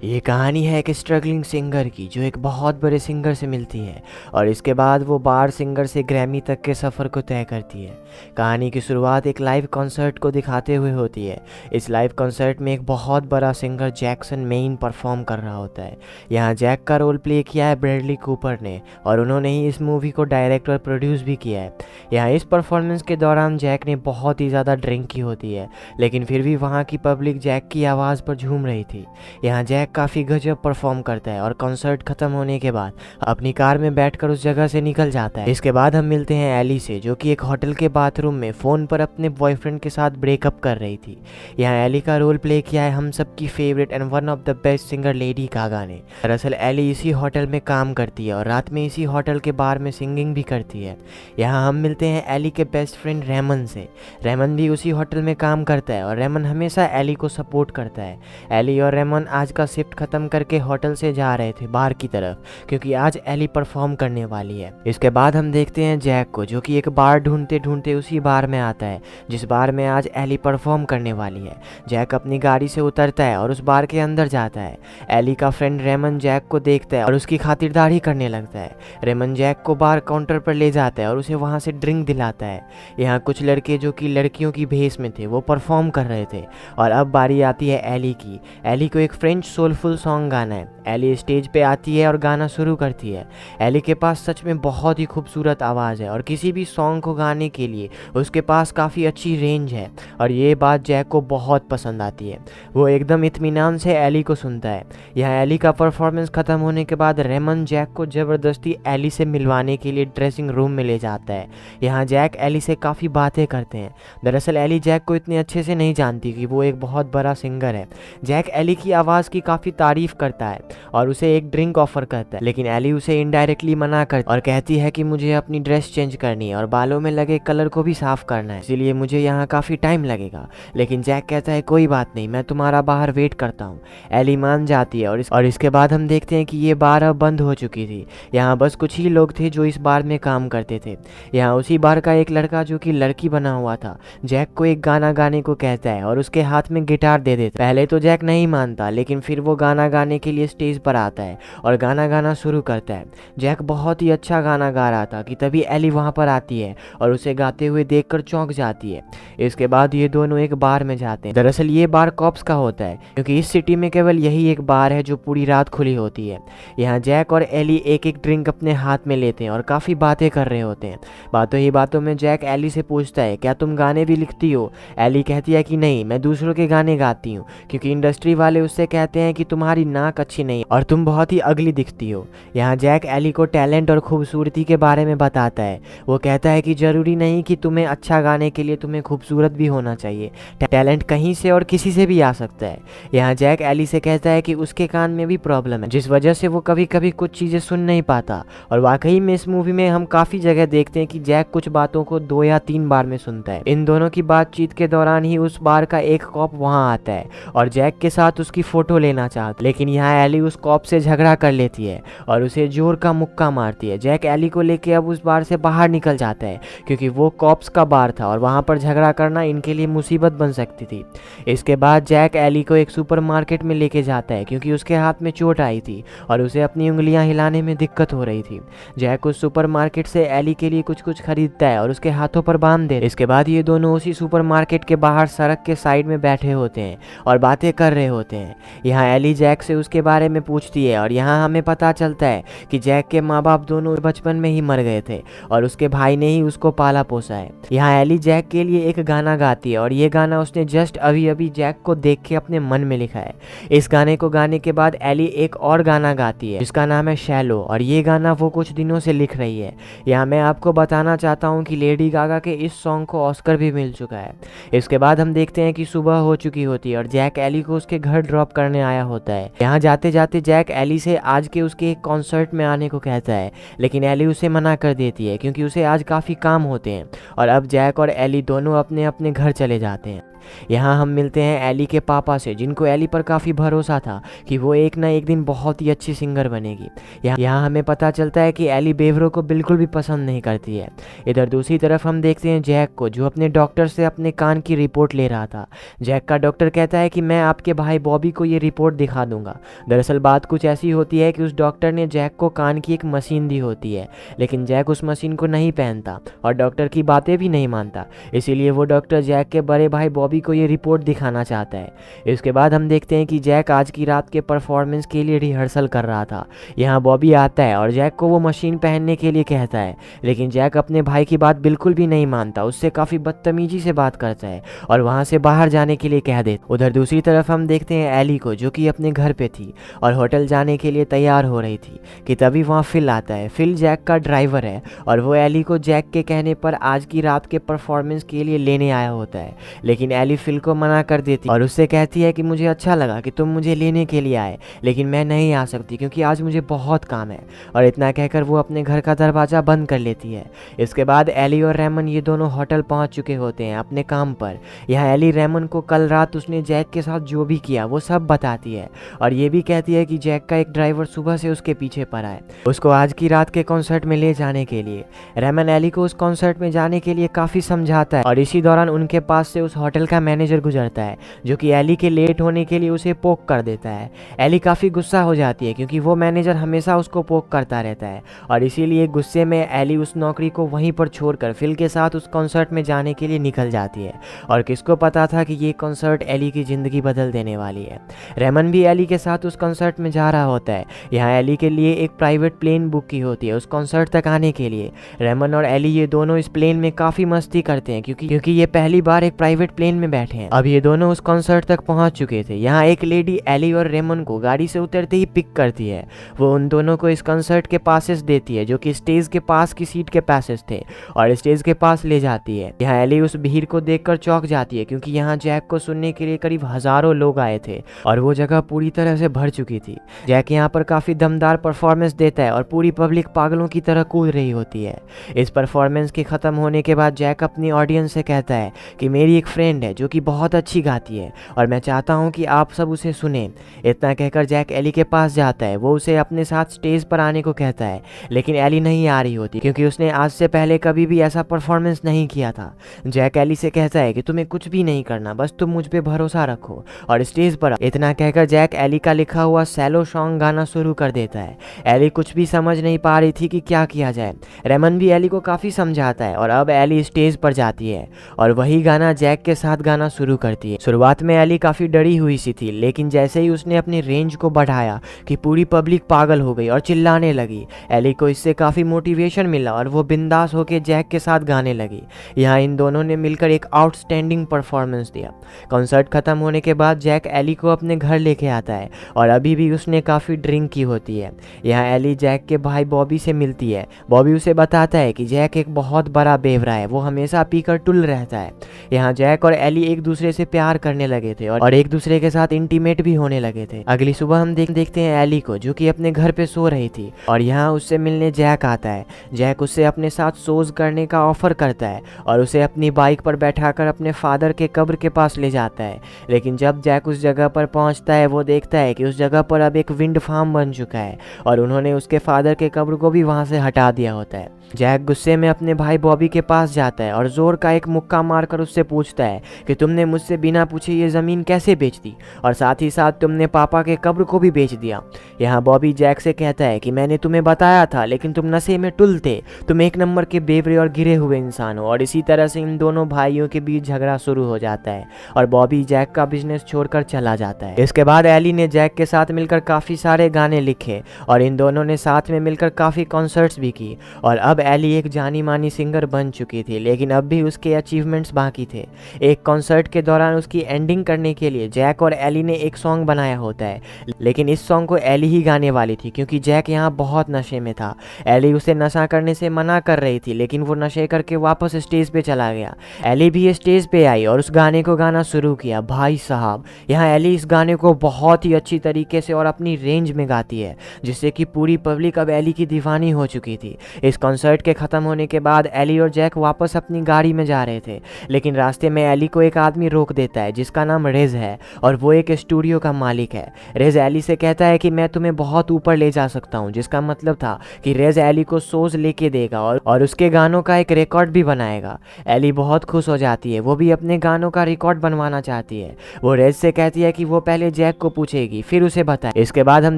ये कहानी है एक स्ट्रगलिंग सिंगर की जो एक बहुत बड़े सिंगर से मिलती है और इसके बाद वो बार सिंगर से ग्रैमी तक के सफ़र को तय करती है। कहानी की शुरुआत एक लाइव कॉन्सर्ट को दिखाते हुए होती है। इस लाइव कॉन्सर्ट में एक बहुत बड़ा सिंगर जैक्सन मेन परफॉर्म कर रहा होता है। यहाँ जैक का रोल प्ले किया है ब्रैडली कूपर ने और उन्होंने ही इस मूवी को डायरेक्ट और प्रोड्यूस भी किया है। यहाँ इस परफॉर्मेंस के दौरान जैक ने बहुत ही ज़्यादा ड्रिंक की होती है, लेकिन फिर भी वहाँ की पब्लिक जैक की आवाज़ पर झूम रही थी। यहाँ जैक काफ़ी गजब परफॉर्म करता है और कॉन्सर्ट खत्म होने के बाद अपनी कार में बैठकर उस जगह से निकल जाता है। इसके बाद हम मिलते हैं एली से, जो कि एक होटल के बाथरूम में फ़ोन पर अपने बॉयफ्रेंड के साथ ब्रेकअप कर रही थी। यहाँ एली का रोल प्ले किया है हम सब की favourite and one of the best singer Lady Gaga ने। दरअसल एली इसी होटल में काम करती है और रात में इसी होटल के बार में सिंगिंग भी करती है। यहाँ हम मिलते हैं एली के बेस्ट फ्रेंड रेमन से। रेमन भी उसी होटल में काम करता है और रेमन हमेशा एली को सपोर्ट करता है। एली और रेमन आज का शिफ्ट खत्म करके होटल से जा रहे थे बार की तरफ, क्योंकि आज एली परफॉर्म करने वाली है। इसके बाद हम देखते हैं जैक को, जो कि एक बार ढूंढते ढूंढते उसी बार में आता है जिस बार में आज एली परफॉर्म करने वाली है। जैक अपनी गाड़ी से उतरता है और उस बार के अंदर जाता है। एली का फ्रेंड रेमन जैक को देखता है और उसकी खातिरदारी करने लगता है। रेमन जैक को बार काउंटर पर ले जाता है और उसे वहां से ड्रिंक दिलाता है। यहाँ कुछ लड़के जो कि लड़कियों की भेष में थे वो परफॉर्म कर रहे थे और अब बारी आती है एली की। एली को एक फ्रेंच सोलफुल सॉन्ग गाना है। एली स्टेज पे आती है और गाना शुरू करती है। एली के पास सच में बहुत ही खूबसूरत आवाज़ है और किसी भी सॉन्ग को गाने के लिए उसके पास काफ़ी अच्छी रेंज है और ये बात जैक को बहुत पसंद आती है। वो एकदम इत्मीनान से एली को सुनता है। यहाँ एली का परफॉर्मेंस ख़त्म होने के बाद रेमन जैक को ज़बरदस्ती एली से मिलवाने के लिए ड्रेसिंग रूम में ले जाता है। यहाँ जैक एली से काफ़ी बातें करते हैं। दरअसल एली जैक को इतने अच्छे से नहीं जानती कि वो एक बहुत बड़ा सिंगर है। जैक एली की आवाज़ की काफ़ी तारीफ करता है और उसे एक ड्रिंक ऑफर करता है, लेकिन एली उसे इनडायरेक्टली मना करती और कहती है कि मुझे अपनी ड्रेस चेंज करनी है और बालों में लगे कलर को भी साफ करना है, इसीलिए मुझे यहाँ काफ़ी टाइम लगेगा। लेकिन जैक कहता है कोई बात नहीं, मैं तुम्हारा बाहर वेट करता हूँ। एली मान जाती है और इसके बाद हम देखते हैं कि ये बार अब बंद हो चुकी थी। यहाँ बस कुछ ही लोग थे जो इस बार में काम करते थे। यहाँ उसी बार का एक लड़का जो कि लड़की बना हुआ था जैक को एक गाना गाने को कहता है और उसके हाथ में गिटार दे देता है। पहले तो जैक नहीं मानता, लेकिन फिर वो गाना गाने के लिए स्टेज पर आता है और गाना गाना शुरू करता है। जैक बहुत ही अच्छा गाना गा रहा था कि तभी एली वहाँ पर आती है और उसे गाते हुए देखकर चौंक जाती है। इसके बाद ये दोनों एक बार में जाते हैं। दरअसल ये बार कॉप्स का होता है, क्योंकि इस सिटी में केवल यही एक बार है जो पूरी रात खुली होती है। यहाँ जैक और एली एक एक ड्रिंक अपने हाथ में लेते हैं और काफ़ी बातें कर रहे होते हैं। बातों ही बातों में जैक एली से पूछता है क्या तुम गाने भी लिखती हो। एली कहती है कि नहीं, मैं दूसरों के गाने गाती हूँ, क्योंकि इंडस्ट्री वाले उससे कहते हैं कि तुम्हारी नाक अच्छी नहीं और तुम बहुत ही अगली दिखती हो। यहाँ जैक एली को टैलेंट और खूबसूरती के बारे में बताता है। वो कहता है कि ज़रूरी नहीं कि तुम्हें अच्छा गाने के लिए तुम्हें खूबसूरत भी होना चाहिए, टैलेंट कहीं से और किसी से भी आ सकता है। यहाँ जैक एली से कहता है कि उसके कान में भी प्रॉब्लम है, जिस वजह से वो कभी कभी कुछ चीज़ें सुन नहीं पाता। और वाकई में इस मूवी में हम काफ़ी जगह देखते हैं कि जैक कुछ बातों को 2 या 3 बार में सुनता है। इन दोनों की बातचीत के दौरान ही उस बार का एक कॉप वहाँ आता है और जैक के साथ उसकी फ़ोटो लेना चाहता, लेकिन यहाँ एली उस कॉप से झगड़ा कर लेती है और उसे जोर का मुक्का मारती है। जैक एली को लेके अब उस बार से बाहर निकल जाता है, क्योंकि वो कॉप्स का बार था और वहाँ पर झगड़ा करना इनके लिए मुसीबत बन सकती थी। इसके बाद जैक एली को एक सुपरमार्केट में लेके जाता है, क्योंकि उसके हाथ में चोट आई थी और उसे अपनी उंगलियां हिलाने में दिक्कत हो रही थी। जैक उस सुपरमार्केट से एली के लिए कुछ कुछ खरीदता है और उसके हाथों पर बांध दे। इसके बाद ये दोनों उसी सुपरमार्केट के बाहर सड़क के साइड में बैठे होते हैं और बातें कर रहे होते हैं। यहाँ एली जैक से उसके बारे में पूछती है और यहाँ हमें पता चलता है कि जैक के माँ बाप दोनों बचपन में ही मर गए थे और उसके भाई ने ही उसको पाला पोसा है। यहाँ एली जैक के लिए एक गाना गाती है और ये गाना उसने जस्ट अभी अभी जैक को देख के अपने मन में लिखा है। इस गाने को गाने के बाद एली एक और गाना गाती है जिसका नाम है शैलो, और ये गाना वो कुछ दिनों से लिख रही है। यहाँ मैं आपको बताना चाहता हूँ कि लेडी गागा के इस सॉन्ग को ऑस्कर भी मिल चुका है। इसके बाद हम देखते हैं कि सुबह हो चुकी होती है और जैक एली को उसके घर ड्रॉप करने आया होता है। यहाँ जाते जाते जैक एली से आज के उसके एक कॉन्सर्ट में आने को कहता है, लेकिन एली उसे मना कर देती है क्योंकि उसे आज काफ़ी काम होते हैं। और अब जैक और एली दोनों अपने अपने घर चले जाते हैं। यहाँ हम मिलते हैं एली के पापा से, जिनको एली पर काफ़ी भरोसा था कि वो एक ना एक दिन बहुत ही अच्छी सिंगर बनेगी। यहाँ हमें पता चलता है कि एली बेवरो को बिल्कुल भी पसंद नहीं करती है। इधर दूसरी तरफ हम देखते हैं जैक को, जो अपने डॉक्टर से अपने कान की रिपोर्ट ले रहा था। जैक का डॉक्टर कहता है कि मैं आपके भाई बॉबी को ये रिपोर्ट दिखा दूंगा। दरअसल बात कुछ ऐसी होती है कि उस डॉक्टर ने जैक को कान की एक मशीन दी होती है, लेकिन जैक उस मशीन को नहीं पहनता और डॉक्टर की बातें भी नहीं मानता। इसीलिए वो डॉक्टर जैक के बड़े भाई बॉबी को ये रिपोर्ट दिखाना चाहता है। इसके बाद हम देखते हैं कि जैक आज की रात के परफॉर्मेंस के लिए रिहर्सल कर रहा था। यहाँ बॉबी आता है और जैक को वो मशीन पहनने के लिए कहता है, लेकिन जैक अपने भाई की बात बिल्कुल भी नहीं मानता, उससे काफ़ी बदतमीजी से बात करता है और वहाँ से बाहर जाने के लिए कह देता। उधर दूसरी तरफ हम देखते हैं एली को, जो कि अपने घर पे थी और होटल जाने के लिए तैयार हो रही थी कि तभी वहाँ फिल आता है। फिल जैक का ड्राइवर है और वो एली को जैक के कहने पर आज की रात के परफॉर्मेंस के लिए लेने आया होता है, लेकिन एली फिल को मना कर देती और उससे कहती है कि मुझे अच्छा लगा कि तुम मुझे लेने के लिए आए, लेकिन मैं नहीं आ सकती क्योंकि आज मुझे बहुत काम है। और इतना कहकर वो अपने घर का दरवाज़ा बंद कर लेती है। इसके बाद एली और रेमन ये दोनों होटल पहुंच चुके होते हैं अपने काम पर। यहाँ एली रेमन को कल रात उसने जैक के साथ जो भी किया वो सब बताती है और ये भी कहती है कि जैक का एक ड्राइवर सुबह से उसके पीछे पड़ा है उसको आज की रात के कॉन्सर्ट में ले जाने के लिए। रेमन एली को उस कॉन्सर्ट में जाने के लिए काफ़ी समझाता है और इसी दौरान उनके पास से उस होटल का मैनेजर गुजरता है, जो कि एली के लेट होने के लिए उसे पोक कर देता है। एली काफ़ी गुस्सा हो जाती है क्योंकि वो मैनेजर हमेशा उसको पोक करता रहता है और इसीलिए गुस्से में एली उस नौकरी को वहीं पर छोड़कर फिल के साथ उस कॉन्सर्ट में जाने के लिए निकल जाती है। और किसको पता था कि ये कॉन्सर्ट एली की ज़िंदगी बदल देने वाली है। रेमन भी एली के साथ उस कॉन्सर्ट में जा रहा होता है। यहाँ एली के लिए एक प्राइवेट प्लेन बुक की होती है उस कॉन्सर्ट तक आने के लिए। रेमन और एली ये दोनों इस प्लेन में काफ़ी मस्ती करते हैं क्योंकि ये पहली बार एक प्राइवेट प्लेन में बैठे हैं। अब ये दोनों उस कॉन्सर्ट तक पहुंच चुके थे। यहाँ एक लेडी एली और रेमन को गाड़ी से उतरते ही पिक करती है। वो उन दोनों को इस कॉन्सर्ट के पासेस देती है, जो कि स्टेज के पास की सीट के पासेस थे, और स्टेज के पास ले जाती है। यहाँ एली उस भीड़ को देखकर चौंक जाती है क्योंकि यहाँ जैक को सुनने के लिए करीब हजारों लोग आए थे और वो जगह पूरी तरह से भर चुकी थी। जैक यहाँ पर काफ़ी दमदार परफॉर्मेंस देता है और पूरी पब्लिक पागलों की तरह कूद रही होती है। इस परफॉर्मेंस के ख़त्म होने के बाद जैक अपनी ऑडियंस से कहता है कि मेरी एक फ्रेंड है जो कि बहुत अच्छी गाती है और मैं चाहता हूँ कि आप सब उसे सुने। इतना कहकर जैक एली के पास जाता है। वो उसे अपने साथ स्टेज पर आने को कहता है, लेकिन एली नहीं आ रही होती क्योंकि उसने आज से पहले कभी भी ऐसा परफॉर्मेंस नहीं किया था। जैक एली से कहता है कि तुम्हें कुछ भी नहीं करना, बस तुम मुझ पे भरोसा रखो और स्टेज पर। इतना कहकर जैक एली का लिखा हुआ सैलो सॉन्ग गाना शुरू कर देता है। एली कुछ भी समझ नहीं पा रही थी कि क्या किया जाए। रेमन भी एली को काफ़ी समझाता है और अब एली स्टेज पर जाती है और वही गाना जैक के साथ गाना शुरू करती है। शुरुआत में एली काफ़ी डरी हुई सी थी, लेकिन जैसे ही उसने अपनी रेंज को बढ़ाया कि पूरी पब्लिक पागल हो गई और चिल्लाने लगी। एली को इससे काफ़ी मोटिवेशन मिला और वो बिंदास होकर जैक के साथ गाने लगी। यहाँ इन दोनों ने मिलकर एक आउटस्टैंडिंग परफॉर्मेंस दिया। कॉन्सर्ट खत्म होने के बाद जैक एली को अपने घर लेके आता है और अभी भी उसने काफ़ी ड्रिंक की होती है। यहाँ एली जैक के भाई बॉबी से मिलती है। बॉबी उसे बताता है कि जैक एक बहुत बड़ा बेवरा है, वो हमेशा पीकर टुल रहता है। यहाँ जैक और एली एक दूसरे से प्यार करने लगे थे और एक दूसरे के साथ इंटीमेट भी होने लगे थे। अगली सुबह हम देखते हैं एली को, जो कि अपने घर पे सो रही थी और यहाँ उससे मिलने जैक आता है। जैक उससे अपने साथ शोज करने का ऑफर करता है और उसे अपनी बाइक पर बैठाकर अपने फादर के कब्र के पास ले जाता है। लेकिन जब जैक उस जगह पर पहुंचता है, वो देखता है कि उस जगह पर अब एक विंड फार्म बन चुका है और उन्होंने उसके फादर के कब्र को भी वहां से हटा दिया होता है। जैक गुस्से में अपने भाई बॉबी के पास जाता है और जोर का एक मुक्का मारकर उससे पूछता है कि तुमने मुझसे बिना पूछे ये ज़मीन कैसे बेच दी और साथ ही साथ तुमने पापा के कब्र को भी बेच दिया। यहाँ बॉबी जैक से कहता है कि मैंने तुम्हें बताया था, लेकिन तुम नशे में टुल थे, तुम एक नंबर के बेवरे और गिरे हुए इंसान हो। और इसी तरह से इन दोनों भाइयों के बीच झगड़ा शुरू हो जाता है और बॉबी जैक का बिजनेस छोड़कर चला जाता है। इसके बाद एली ने जैक के साथ मिलकर काफ़ी सारे गाने लिखे और इन दोनों ने साथ में मिलकर काफ़ी कॉन्सर्ट्स भी की और अब एली एक जानी मानी सिंगर बन चुकी थी, लेकिन अब भी उसके अचीवमेंट्स बाकी थे। एक कॉन्सर्ट के दौरान उसकी एंडिंग करने के लिए जैक और एली ने एक सॉन्ग बनाया होता है, लेकिन इस सॉन्ग को एली ही गाने वाली थी क्योंकि जैक यहाँ बहुत नशे में था। एली उसे नशा करने से मना कर रही थी, लेकिन वो नशे करके वापस स्टेज पे चला गया। एली भी स्टेज पे आई और उस गाने को गाना शुरू किया। भाई साहब, यहाँ एली इस गाने को बहुत ही अच्छी तरीके से और अपनी रेंज में गाती है, जिससे कि पूरी पब्लिक अब एली की दीवानी हो चुकी थी। इस कॉन्सर्ट कॉन्सर्ट के ख़त्म होने के बाद एली और जैक वापस अपनी गाड़ी में जा रहे थे, लेकिन रास्ते में एली को एक आदमी रोक देता है जिसका नाम रेज है और वो एक स्टूडियो का मालिक है। रेज एली से कहता है कि मैं तुम्हें बहुत ऊपर ले जा सकता हूँ, जिसका मतलब था कि रेज एली को शोज लेके देगा और उसके गानों का एक रिकॉर्ड भी बनाएगा। एली बहुत खुश हो जाती है, वो भी अपने गानों का रिकॉर्ड बनवाना चाहती है। वो रेज से कहती है कि वो पहले जैक को पूछेगी फिर उसे बताए। इसके बाद हम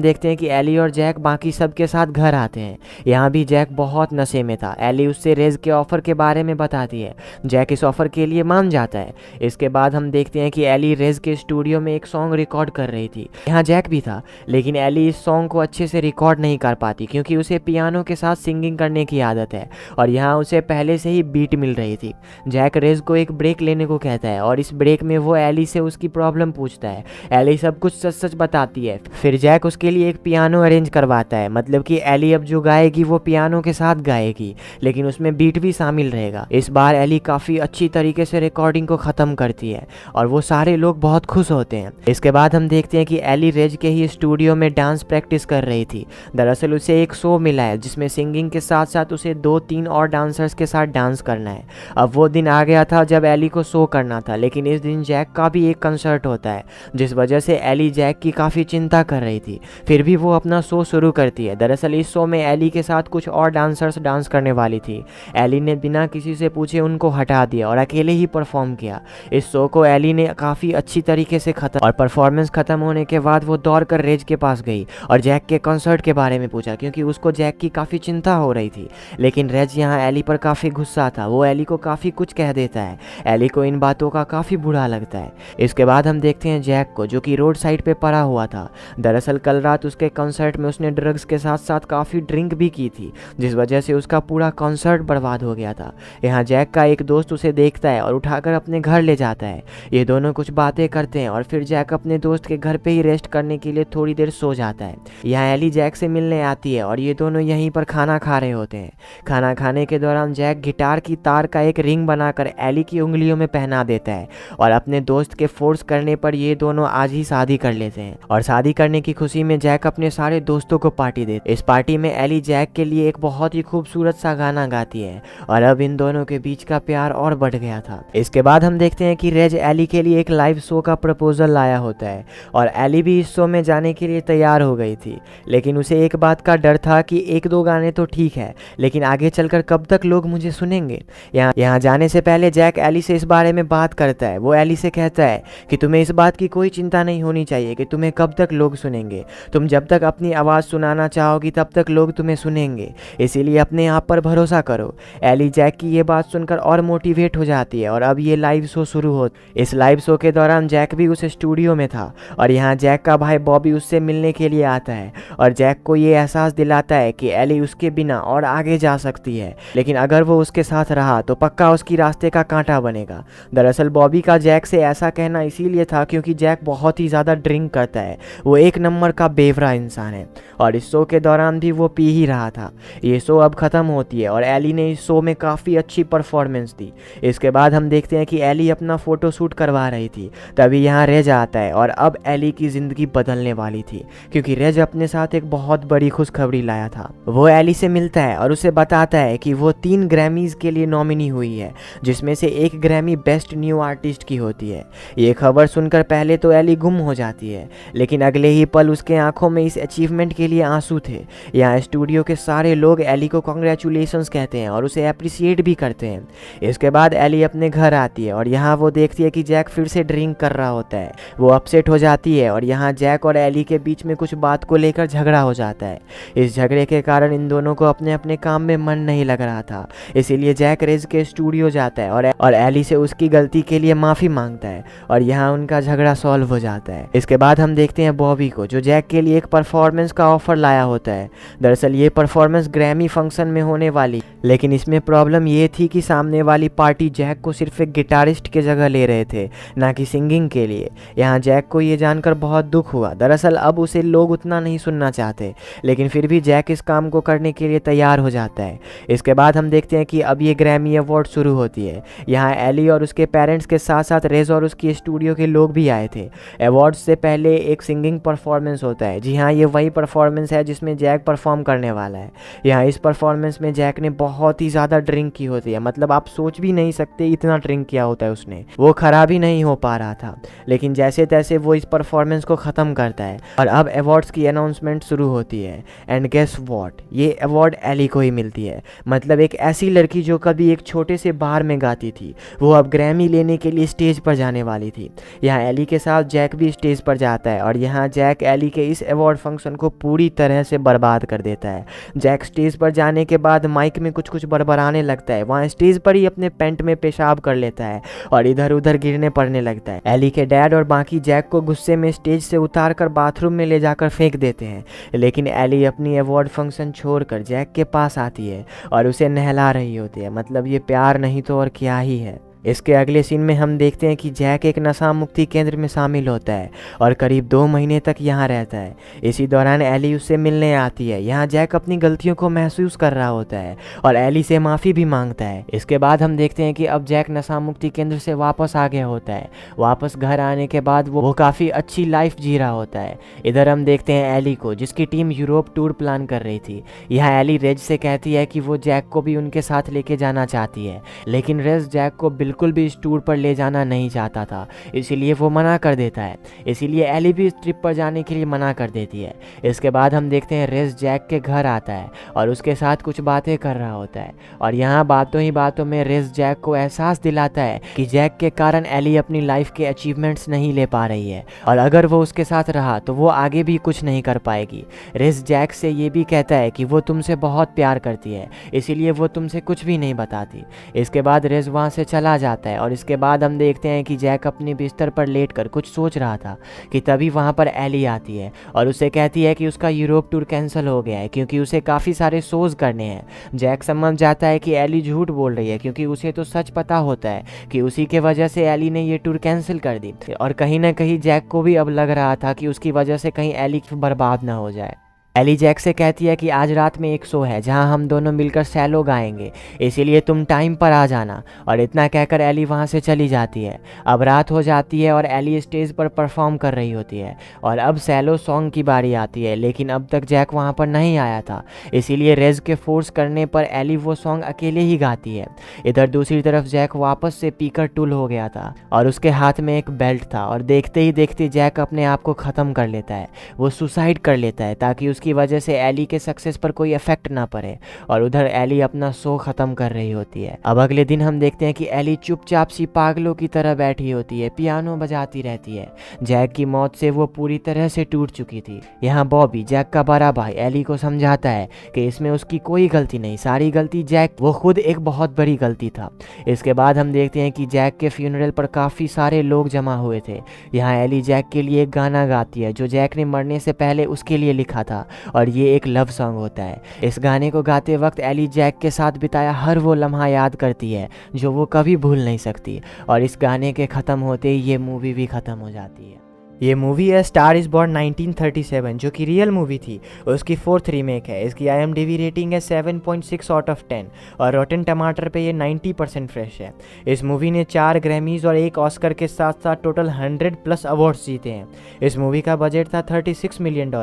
देखते हैं कि एली और जैक बाकी सबके साथ घर आते हैं। यहाँ भी जैक बहुत नशे में था। एली उससे रेज के ऑफर के बारे में बताती है। जैक इस ऑफर के लिए मान जाता है। इसके बाद हम देखते हैं कि एली रेज के स्टूडियो में एक सॉन्ग रिकॉर्ड कर रही थी। यहाँ जैक भी था, लेकिन एली इस सॉन्ग को अच्छे से रिकॉर्ड नहीं कर पाती क्योंकि उसे पियानो के साथ सिंगिंग करने की आदत है और यहाँ उसे पहले से ही बीट मिल रही थी। जैक रेज को एक ब्रेक लेने को कहता है और इस ब्रेक में वो एली से उसकी प्रॉब्लम पूछता है। एली सब कुछ सच सच बताती है। फिर जैक उसके लिए एक पियानो अरेंज करवाता है, मतलब कि एली अब जो गाएगी वो पियानो के साथ गाएगी, लेकिन उसमें बीट भी शामिल रहेगा। इस बार एली काफ़ी अच्छी तरीके से रिकॉर्डिंग को ख़त्म करती है और वो सारे लोग बहुत खुश होते हैं। इसके बाद हम देखते हैं कि एली रेज के ही स्टूडियो में डांस प्रैक्टिस कर रही थी। दरअसल उसे एक शो मिला है जिसमें सिंगिंग के साथ साथ उसे 2-3 और डांसर्स के साथ डांस करना है। अब वो दिन आ गया था जब एली को शो करना था, लेकिन इस दिन जैक का भी एक कंसर्ट होता है, जिस वजह से एली जैक की काफ़ी चिंता कर रही थी। फिर भी वो अपना शो शुरू करती है। दरअसल इस शो में एली के साथ कुछ और डांसर्स डांस करने वाली थी। एली ने बिना किसी से पूछे उनको हटा दिया और अकेले ही परफॉर्म किया। इस शो को एली ने काफ़ी अच्छी तरीके से ख़त्म और परफॉर्मेंस ख़त्म होने के बाद वो दौड़ कर रेज के पास गई और जैक के कंसर्ट के बारे में पूछा क्योंकि उसको जैक की काफ़ी चिंता हो रही थी। लेकिन रेज यहाँ एली पर काफ़ी गुस्सा था। वो एली को काफ़ी कुछ कह देता है। एली को इन बातों का काफ़ी बुरा लगता है। इसके बाद हम देखते हैं जैक को, जो कि रोड साइड पे पड़ा हुआ था। दरअसल कल रात उसके कंसर्ट में उसने ड्रग्स के साथ साथ काफ़ी ड्रिंक भी की थी, जिस वजह से उसका पूरा कंसर्ट बर्बाद हो गया था। यहाँ जैक का एक दोस्त उसे देखता है और उठाकर अपने घर ले जाता है। ये दोनों कुछ बातें करते हैं और फिर जैक अपने दोस्त के घर पे ही रेस्ट करने के लिए थोड़ी देर सो जाता है। यहाँ एली जैक से मिलने आती है और ये दोनों यहीं पर खाना खा रहे होते हैं। खाना खाने के दौरान जैक गिटार की तार का एक रिंग बनाकर एली की उंगलियों में पहना देता है और अपने दोस्त के फोर्स करने पर ये दोनों आज ही शादी कर लेते हैं। और शादी करने की खुशी में जैक अपने सारे दोस्तों को पार्टी देता है। इस पार्टी में एली जैक के लिए एक बहुत ही खूबसूरत सा गाना गाती है और अब इन दोनों के बीच का प्यार और बढ़ गया था। इसके बाद हम देखते हैं कि रेज एली के लिए एक लाइव शो का प्रपोजल लाया होता है और एली भी इस शो में जाने के लिए तैयार हो गई थी, लेकिन उसे एक बात का डर था कि 1-2 गाने तो ठीक है, लेकिन आगे चलकर कब तक लोग मुझे सुनेंगे। यहाँ जाने से पहले जैक एली से इस बारे में बात करता है। वो एली से कहता है कि तुम्हें इस बात की कोई चिंता नहीं होनी चाहिए कि तुम्हें कब तक लोग सुनेंगे। तुम जब तक अपनी आवाज़ सुनाना चाहोगी तब तक लोग तुम्हें सुनेंगे, इसीलिए अपने आप पर भरोसा करो। एली जैक की ये बात सुनकर और मोटिवेट हो जाती है और अब ये लाइव शो शुरू हो। इस लाइव शो के दौरान जैक भी उस स्टूडियो में था और यहाँ जैक का भाई बॉबी उससे मिलने के लिए आता है और जैक को ये एहसास दिलाता है कि एली उसके बिना और आगे जा सकती है, लेकिन अगर वो उसके साथ रहा तो पक्का उसकी रास्ते का कांटा बनेगा। दरअसल बॉबी का जैक से ऐसा कहना इसीलिए था क्योंकि जैक बहुत ही ज़्यादा ड्रिंक करता है। वो एक नंबर का बेवरा इंसान है और इस शो के दौरान भी वो पी ही रहा था। ये शो अब ख़त्म होती है और एली ने इस शो में काफ़ी अच्छी परफॉर्मेंस दी। इसके बाद हम देखते हैं कि एली अपना फ़ोटो शूट करवा रही थी, तभी यहाँ रेज आता है और अब एली की ज़िंदगी बदलने वाली थी क्योंकि रेज अपने साथ एक बहुत बड़ी खुशखबरी लाया था। वो एली से मिलता है और उसे बताता है कि वो 3 ग्रैमीज़ के लिए नॉमिनी हुई है, जिसमें से 1 ग्रैमी बेस्ट न्यू आर्टिस्ट की होती है। ये खबर सुनकर पहले तो एली गुम हो जाती है, लेकिन अगले ही पल उसके आंखों में इस अचीवमेंट के लिए आंसू थे। यहाँ स्टूडियो के सारे लोग एली को कॉन्ग्रेचुलेशंस कहते हैं और उसे अप्रिशिएट भी करते हैं। इसके बाद एली अपने घर आती है और यहाँ वो देखती है कि जैक फिर से ड्रिंक कर रहा होता है। वो अपसेट हो जाती है और यहाँ जैक और एली के बीच में कुछ बात को लेकर झगड़ा हो जाता है। इस झगड़े के कारण इन दोनों को अपने अपने काम में मन नहीं लग रहा था, इसीलिए जैक रेज के स्टूडियो जाता है और एली से उसकी गलती के लिए माफ़ी मांगता है और यहाँ उनका झगड़ा सॉल्व हो जाता है। इसके बाद हम देखते हैं बॉबी को, जो जैक के लिए एक परफॉर्मेंस का ऑफर लाया होता है। दरअसल ये परफॉर्मेंस ग्रैमी फंक्शन में होने वाली, लेकिन इसमें प्रॉब्लम ये थी कि सामने वाली पार्टी जैक को सिर्फ एक गिटारिस्ट की जगह ले रहे थे, ना कि सिंगिंग के लिए। यहाँ जैक को ये जानकर बहुत दुख हुआ। दरअसल अब उसे लोग उतना नहीं सुनना चाहते, लेकिन फिर भी जैक इस काम को करने के लिए तैयार हो जाता है। इसके बाद हम देखते हैं कि अब ये ग्रैमी अवार्ड शुरू होती है। यहाँ एली और उसके पेरेंट्स के साथ साथ रेज और उसकी स्टूडियो के लोग भी आए थे। अवार्ड्स से पहले एक सिंगिंग परफॉर्मेंस होता है। जी हाँ, ये वही परफॉर्मेंस है जिसमें जैक परफॉर्म करने वाला है। यहाँ इस परफॉर्मेंस परफॉर्मेंस में जैक ने बहुत ही ज़्यादा ड्रिंक की होती है, मतलब आप सोच भी नहीं सकते इतना ड्रिंक किया होता है उसने। वो खराब ही नहीं हो पा रहा था, लेकिन जैसे तैसे वो इस परफॉर्मेंस को ख़त्म करता है और अब अवार्ड्स की अनाउंसमेंट शुरू होती है। एंड गेस व्हाट, ये अवार्ड एली को ही मिलती है। मतलब एक ऐसी लड़की जो कभी एक छोटे से बार में गाती थी, वो अब ग्रैमी लेने के लिए स्टेज पर जाने वाली थी। यहाँ एली के साथ जैक भी स्टेज पर जाता है और यहाँ जैक एली के इस अवार्ड फंक्शन को पूरी तरह से बर्बाद कर देता है। जैक स्टेज पर जाने के बाद माइक में कुछ कुछ बड़बड़ाने लगता है, वहाँ स्टेज पर ही अपने पैंट में पेशाब कर लेता है और इधर उधर गिरने पड़ने लगता है। एली के डैड और बाकी जैक को गुस्से में स्टेज से उतार कर बाथरूम में ले जाकर फेंक देते हैं, लेकिन एली अपनी अवार्ड फंक्शन छोड़कर जैक के पास आती है और उसे नहला रही होती है। मतलब ये प्यार नहीं तो और क्या ही है। इसके अगले सीन में हम देखते हैं कि जैक एक नशा मुक्ति केंद्र में शामिल होता है और करीब 2 महीने तक यहाँ रहता है। इसी दौरान एली उससे मिलने आती है। यहाँ जैक अपनी गलतियों को महसूस कर रहा होता है और एली से माफ़ी भी मांगता है। इसके बाद हम देखते हैं कि अब जैक नशा मुक्ति केंद्र से वापस आ गया होता है। वापस घर आने के बाद वो काफ़ी अच्छी लाइफ जी रहा होता है। इधर हम देखते हैं एली को, जिसकी टीम यूरोप टूर प्लान कर रही थी। यहाँ एली रेज से कहती है कि वो जैक को भी उनके साथ लेके जाना चाहती है, लेकिन रेज जैक को बिल्कुल भी इस टूर पर ले जाना नहीं चाहता था, इसीलिए वो मना कर देता है। इसीलिए एली भी इस ट्रिप पर जाने के लिए मना कर देती है। इसके बाद हम देखते हैं रेस जैक के घर आता है और उसके साथ कुछ बातें कर रहा होता है और यहाँ बातों ही बातों में रेस जैक को एहसास दिलाता है कि जैक के कारण एली अपनी लाइफ के अचीवमेंट्स नहीं ले पा रही है और अगर वो उसके साथ रहा तो वो आगे भी कुछ नहीं कर पाएगी। रेस जैक से ये भी कहता है कि वो तुमसे बहुत प्यार करती है, इसीलिए वो तुमसे कुछ भी नहीं बताती। इसके बाद रेस वहाँ से चला जाता है और इसके बाद हम देखते हैं कि जैक अपने बिस्तर पर लेटकर कुछ सोच रहा था कि तभी वहाँ पर एली आती है और उसे कहती है कि उसका यूरोप टूर कैंसिल हो गया है क्योंकि उसे काफ़ी सारे शोज़ करने हैं। जैक समझ जाता है कि एली झूठ बोल रही है क्योंकि उसे तो सच पता होता है कि उसी के वजह से एली ने ये टूर कैंसिल कर दी और कहीं ना कहीं जैक को भी अब लग रहा था कि उसकी वजह से कहीं एली बर्बाद ना हो जाए। एली जैक से कहती है कि आज रात में एक शो है जहां हम दोनों मिलकर सैलो गाएंगे, इसीलिए तुम टाइम पर आ जाना। और इतना कहकर एली वहां से चली जाती है। अब रात हो जाती है और एली स्टेज पर परफॉर्म कर रही होती है और अब सैलो सॉन्ग की बारी आती है, लेकिन अब तक जैक वहां पर नहीं आया था, इसीलिए रेज के फोर्स करने पर एली वो सॉन्ग अकेले ही गाती है। इधर दूसरी तरफ जैक वापस से पीकर टूल हो गया था और उसके हाथ में एक बेल्ट था और देखते ही देखते जैक अपने आप को ख़त्म कर लेता है। वो सुसाइड कर लेता है ताकि उसकी वजह से एली के सक्सेस पर कोई इफेक्ट ना पड़े और उधर एली अपना शो खत्म कर रही होती है। अब अगले दिन हम देखते हैं कि एली चुपचाप सी पागलों की तरह बैठी होती है, पियानो बजाती रहती है। जैक की मौत से वो पूरी तरह से टूट चुकी थी। यहाँ बॉबी जैक का बड़ा भाई एली को समझाता है कि इसमें उसकी कोई गलती नहीं, सारी गलती जैक, वो खुद एक बहुत बड़ी गलती था। इसके बाद हम देखते हैं कि जैक के फ्यूनरल पर काफ़ी सारे लोग जमा हुए थे। यहाँ एली जैक के लिए एक गाना गाती है जो जैक ने मरने से पहले उसके लिए लिखा था और ये एक लव सॉन्ग होता है। इस गाने को गाते वक्त एली जैक के साथ बिताया हर वो लम्हा याद करती है जो वो कभी भूल नहीं सकती और इस गाने के ख़त्म होते ही ये मूवी भी ख़त्म हो जाती है। ये मूवी है स्टार इज़ बॉर्न 1937, जो कि रियल मूवी थी, उसकी 4th रीमेक है। इसकी IMDb रेटिंग है 7.6 आउट ऑफ 10 और रॉटन टमाटर पे ये 90% फ्रेश है। इस मूवी ने 4 ग्रैमीज और 1 ऑस्कर के साथ साथ टोटल 100+ अवार्ड्स जीते हैं। इस मूवी का बजट था $36 मिलियन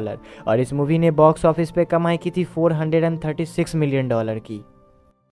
और इस मूवी ने बॉक्स ऑफिस पे कमाई की थी $436 मिलियन की।